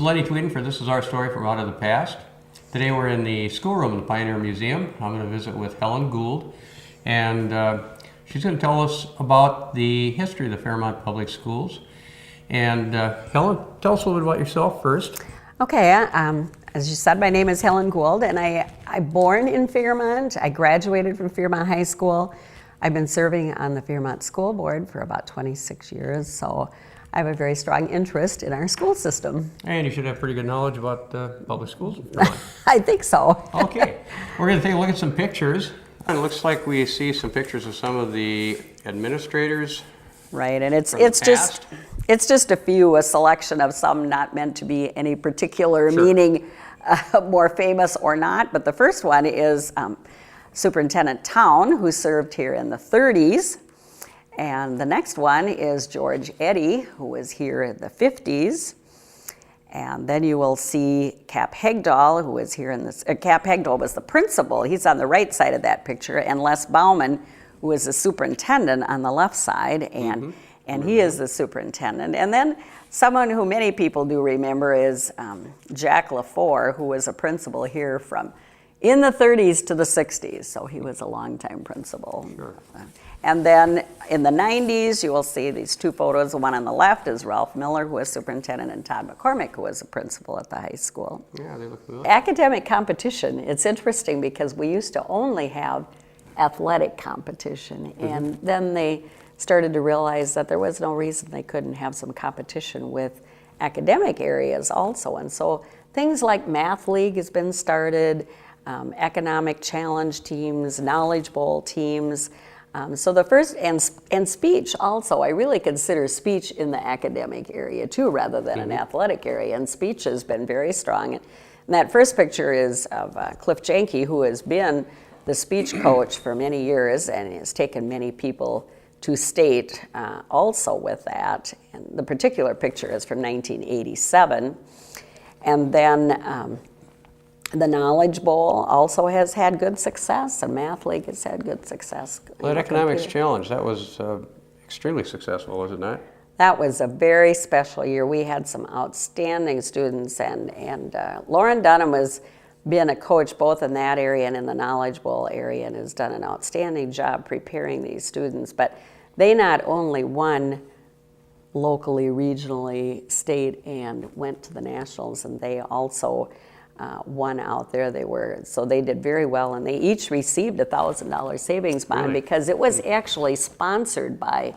Lenny Tweeden for This Is Our Story from Out of the Past. Today we're in the schoolroom of the Pioneer Museum. I'm going to visit with Helen Gould, and she's going to tell us about the history of the Fairmont Public Schools. And Helen, tell us a little bit about yourself first. Okay, as you said, my name is Helen Gould, and I'm born in Fairmont. I graduated from Fairmont High School. I've been serving on the Fairmont School Board for about 26 years, so I have a very strong interest in our school system. And you should have pretty good knowledge about public schools in Fairmont. I think so. Okay, we're going to take a look at some pictures. It looks like we see some pictures of some of the administrators. Right, and it's just a selection of some, not meant to be any particular meaning, more famous or not. But the first one is Superintendent Town, who served here in the 30s. And the next one is George Eddy, who was here in the 50s. And then you will see Cap Hegdahl, who was here in this. Cap Hegdahl was the principal. He's on the right side of that picture. And Les Bauman, who was the superintendent, on the left side. And he is the superintendent. And then someone who many people do remember is Jack LaFour, who was a principal here from in the 30s to the 60s. So he was a longtime principal. Sure. And then in the 90s, you will see these two photos. The one on the left is Ralph Miller, who was superintendent, and Todd McCormick, who was a principal at the high school. Yeah, they look good. Academic competition, it's interesting because we used to only have athletic competition. And then they started to realize that there was no reason they couldn't have some competition with academic areas also. And so things like Math League has been started, economic challenge teams, Knowledge Bowl teams. So the first, and speech also, I really consider speech in the academic area too, rather than an athletic area, and speech has been very strong. And that first picture is of Cliff Janke, who has been the speech coach for many years and has taken many people to state also with that. And the particular picture is from 1987. And then the Knowledge Bowl also has had good success, and Math League has had good success. Well, that economics challenge, that was extremely successful, was it not? That was a very special year. We had some outstanding students, and Lauren Dunham has been a coach both in that area and in the Knowledge Bowl area, and has done an outstanding job preparing these students. But they not only won locally, regionally, state, and went to the nationals, and they also won out there. They did very well, and they each received a $1,000 savings bond because it was actually sponsored by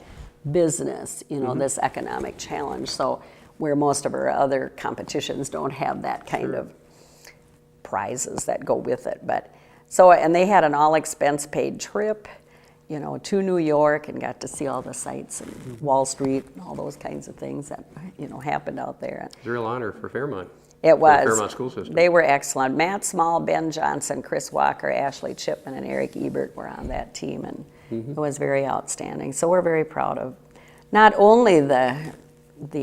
business, this economic challenge. So where most of our other competitions don't have that kind of prizes that go with it. And they had an all expense paid trip, to New York, and got to see all the sights and Wall Street and all those kinds of things that, happened out there. It's a real honor for Fairmont. It was. The Fairmont school system. They were excellent. Matt Small, Ben Johnson, Chris Walker, Ashley Chipman, and Eric Ebert were on that team, and it was very outstanding. So we're very proud of not only the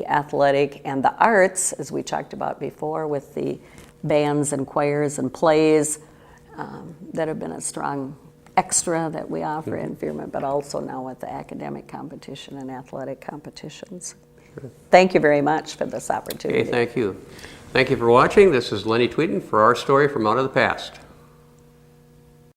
athletic and the arts, as we talked about before, with the bands and choirs and plays that have been a strong extra that we offer in Fairmont, but also now with the academic competition and athletic competitions. Sure. Thank you very much for this opportunity. Okay, thank you. Thank you for watching. This is Lenny Tweeden for Our Story from Out of the Past.